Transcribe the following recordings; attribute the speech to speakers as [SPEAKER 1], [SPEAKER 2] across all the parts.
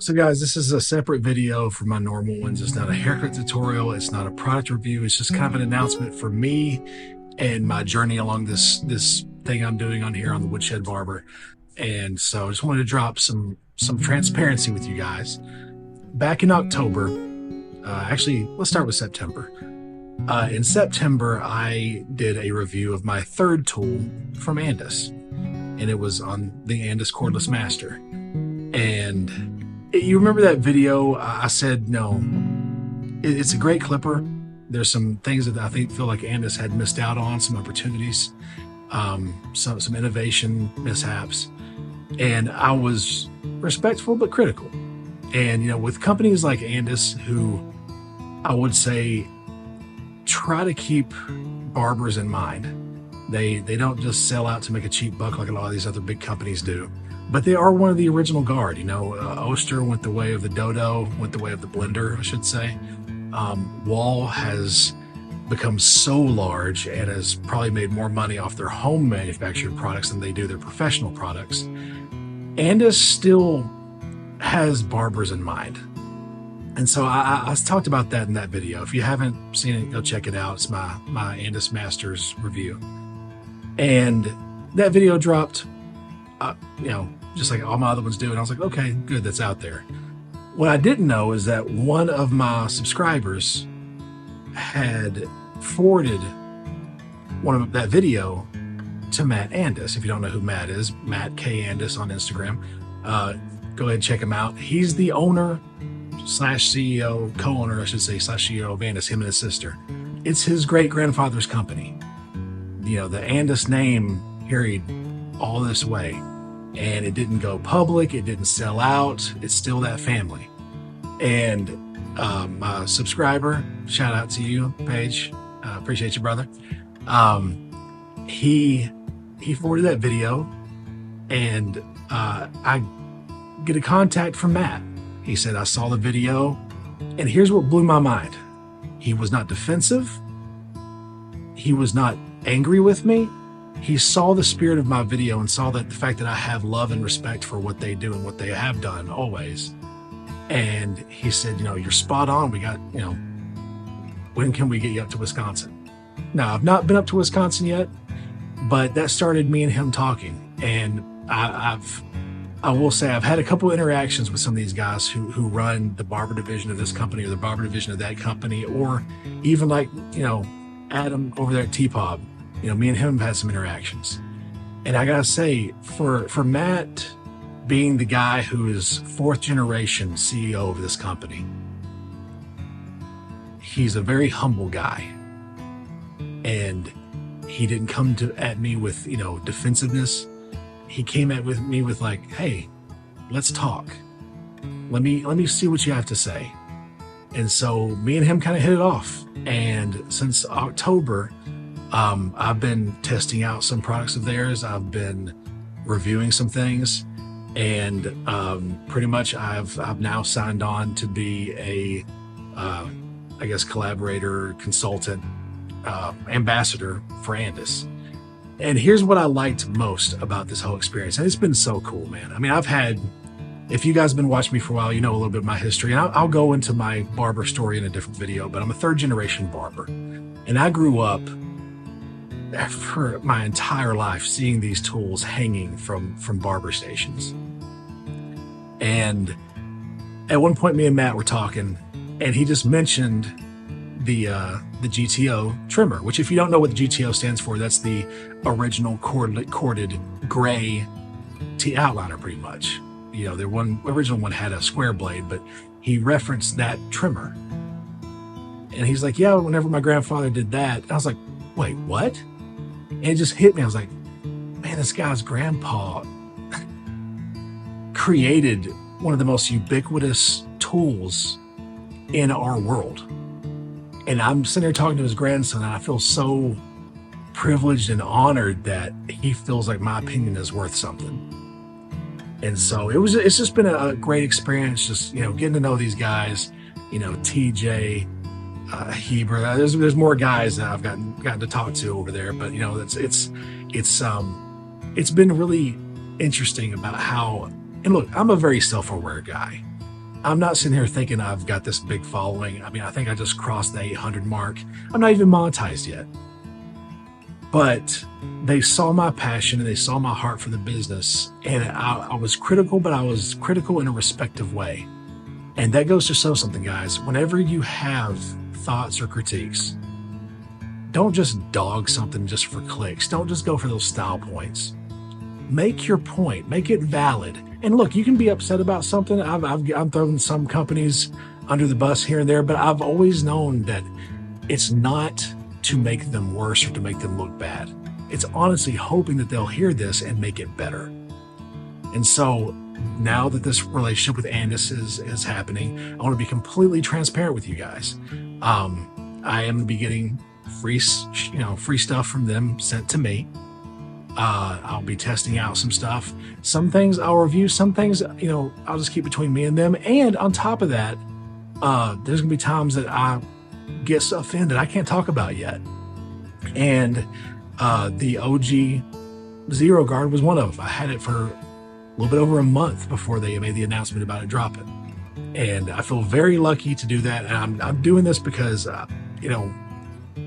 [SPEAKER 1] So guys, this is a separate video from my normal ones. It's not a haircut tutorial. It's not a product review. It's just kind of an announcement for me and my journey along this thing I'm doing on here on the Woodshed Barber. And so I just wanted to drop some transparency with you guys. Back in October, actually, let's start with September. In September, I did a review of my third tool from Andis, and it was on the Andis Cordless Master. And you remember that video? I said, no, it's a great clipper. There's some things that I feel like Andis had missed out on, some opportunities, some innovation mishaps. And I was respectful but critical. And, with companies like Andis, who I would say try to keep barbers in mind. They don't just sell out to make a cheap buck like a lot of these other big companies do. But they are one of the original guard. Oster went the way of the dodo, went the way of the blender, I should say. Wall has become so large and has probably made more money off their home manufactured products than they do their professional products. Andis still has barbers in mind. And so I talked about that in that video. If you haven't seen it, go check it out. It's my Andis Masters review. And that video dropped, just like all my other ones do. And I was like, okay, good, that's out there. What I didn't know is that one of my subscribers had forwarded that video to Matt Andis. If you don't know who Matt is, Matt K. Andis on Instagram. Go ahead and check him out. He's the owner / CEO, co-owner, I should say, / CEO of Andis, him and his sister. It's his great-grandfather's company. The Andis name carried all this way, and it didn't go public. It didn't sell out. It's still that family. And my subscriber, shout out to you, Paige. Appreciate you, brother. He forwarded that video, and I get a contact from Matt. He said, I saw the video, and here's what blew my mind. He was not defensive. He was not angry with me. He saw the spirit of my video and saw that the fact that I have love and respect for what they do and what they have done always. And he said, you're spot on. We got, when can we get you up to Wisconsin? Now, I've not been up to Wisconsin yet, but that started me and him talking. And I will say I've had a couple of interactions with some of these guys who run the barber division of this company or the barber division of that company, or even like, Adam over there at T-Pop. Me and him have had some interactions. And I gotta say, for Matt being the guy who is fourth generation CEO of this company, he's a very humble guy. And he didn't come at me with, defensiveness. He came at me with like, hey, let's talk. Let me see what you have to say. And so me and him kind of hit it off. And since October, I've been testing out some products of theirs. I've been reviewing some things, and pretty much I've now signed on to be a, collaborator, consultant, ambassador for Andis. And here's what I liked most about this whole experience. And it's been so cool, man. I mean, if you guys have been watching me for a while, you know a little bit of my history. And I'll go into my barber story in a different video, but I'm a third generation barber. And I grew up for my entire life seeing these tools hanging from barber stations. And at one point, me and Matt were talking, and he just mentioned the GTO trimmer, which, if you don't know what the GTO stands for, that's the original corded gray outliner, pretty much. The original one had a square blade, but he referenced that trimmer. And he's like, yeah, whenever my grandfather did that. And I was like, wait, what? And it just hit me. I was like, man, this guy's grandpa created one of the most ubiquitous tools in our world. And I'm sitting here talking to his grandson, and I feel so privileged and honored that he feels like my opinion is worth something. And so it's just been a great experience, just, getting to know these guys, TJ, Heber. There's more guys that I've gotten to talk to over there, but it's been really interesting about how, and look, I'm a very self-aware guy. I'm not sitting here thinking I've got this big following. I mean, I think I just crossed the 800 mark. I'm not even monetized yet. But they saw my passion and they saw my heart for the business. And I was critical, but I was critical in a respectful way. And that goes to show something, guys. Whenever you have thoughts or critiques, don't just dog something just for clicks. Don't just go for those style points. Make your point, make it valid. And look, you can be upset about something. I'm throwing some companies under the bus here and there, but I've always known that it's not to make them worse or to make them look bad. It's honestly hoping that they'll hear this and make it better. And so now that this relationship with Andis is happening, I want to be completely transparent with you guys. I am going to be getting free stuff from them sent to me. I'll be testing out some stuff. Some things I'll review, some things, I'll just keep between me and them. And on top of that, there's gonna be times that I get stuff in that I can't talk about yet. And the OG Zero Guard was one of them. I had it for a little bit over a month before they made the announcement about it dropping. And I feel very lucky to do that. And I'm doing this because,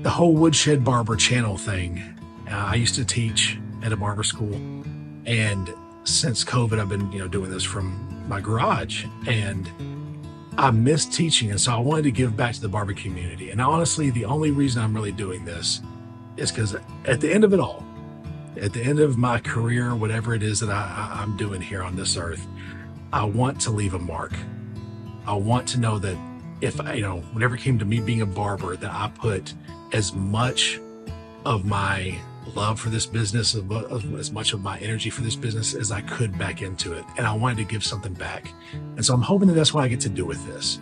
[SPEAKER 1] the whole Woodshed Barber channel thing, I used to teach at a barber school. And since COVID, I've been, doing this from my garage, and I miss teaching. And so I wanted to give back to the barber community. And honestly, the only reason I'm really doing this is because at the end of it all, at the end of my career, whatever it is that I'm doing here on this earth, I want to leave a mark. I want to know that if whenever it came to me being a barber, that I put as much of my love for this business, as much of my energy for this business as I could back into it. And I wanted to give something back. And so I'm hoping that that's what I get to do with this.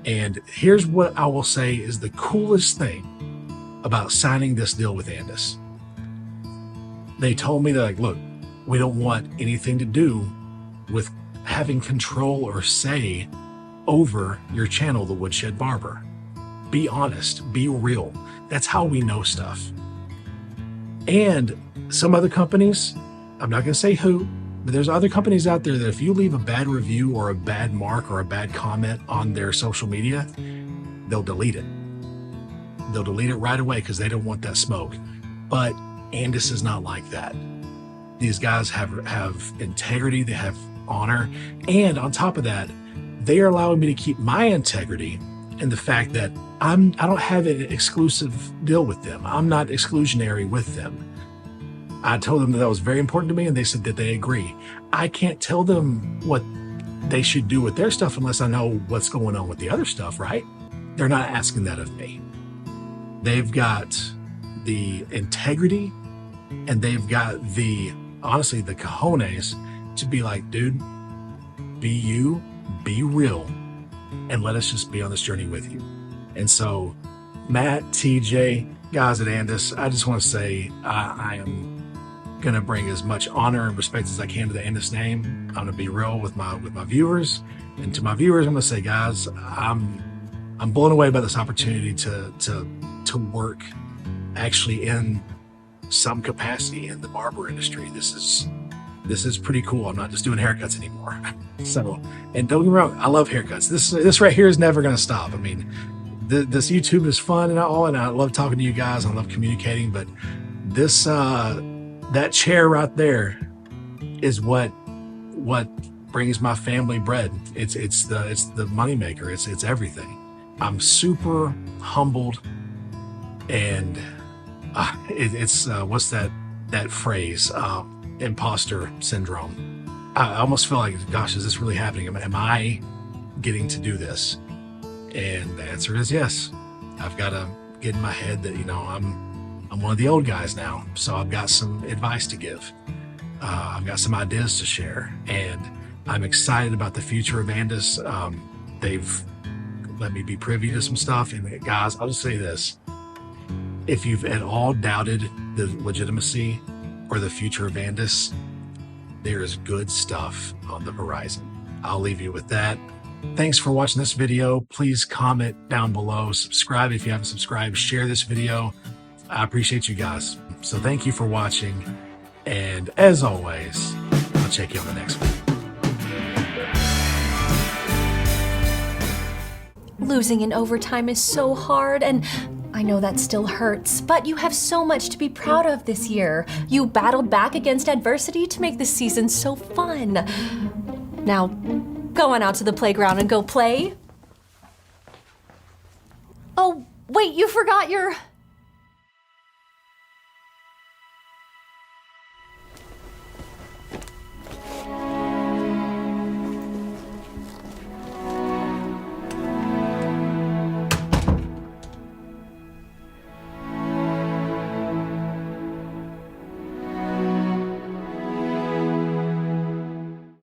[SPEAKER 1] And here's what I will say is the coolest thing about signing this deal with Andis. They told me that, look, we don't want anything to do with having control or say over your channel, The Woodshed Barber. Be honest, be real. That's how we know stuff. And some other companies, I'm not going to say who, but there's other companies out there that if you leave a bad review or a bad mark or a bad comment on their social media, they'll delete it. They'll delete it right away because they don't want that smoke. But Andis is not like that. These guys have integrity, they have honor, and on top of that, they are allowing me to keep my integrity and the fact that I don't have an exclusive deal with them. I'm not exclusionary with them. I told them that was very important to me, and they said that they agree. I can't tell them what they should do with their stuff unless I know what's going on with the other stuff, right? They're not asking that of me. They've got the integrity, and they've got honestly, the cojones to be like, dude, be you, be real, and let us just be on this journey with you. And so, Matt, TJ, guys at Andis, I just want to say I am going to bring as much honor and respect as I can to the Andis name. I'm going to be real with my viewers, and to my viewers, I'm going to say, guys, I'm blown away by this opportunity to work actually in some capacity in the barber industry. This is pretty cool. I'm not just doing haircuts anymore. So, and don't get me wrong, I love haircuts. This right here is never going to stop. I mean, this YouTube is fun and all, and I love talking to you guys. I love communicating, but that chair right there is what brings my family bread. It's the moneymaker. It's everything. I'm super humbled, and it's what's that phrase? Imposter syndrome. I almost feel like, gosh, is this really happening? Am I getting to do this? And the answer is yes. I've got to get in my head that, I'm one of the old guys now. So I've got some advice to give. I've got some ideas to share, and I'm excited about the future of Andis. They've let me be privy to some stuff. And guys, I'll just say this. If you've at all doubted the legitimacy or the future of Andis, there is good stuff on the horizon. I'll leave you with that. Thanks for watching this video. Please comment down below, subscribe if you haven't subscribed, share this video. I appreciate you guys. So thank you for watching. And as always, I'll check you on the next one.
[SPEAKER 2] Losing in overtime is so hard, and I know that still hurts, but you have so much to be proud of this year. You battled back against adversity to make this season so fun. Now, go on out to the playground and go play. Oh, wait, you forgot your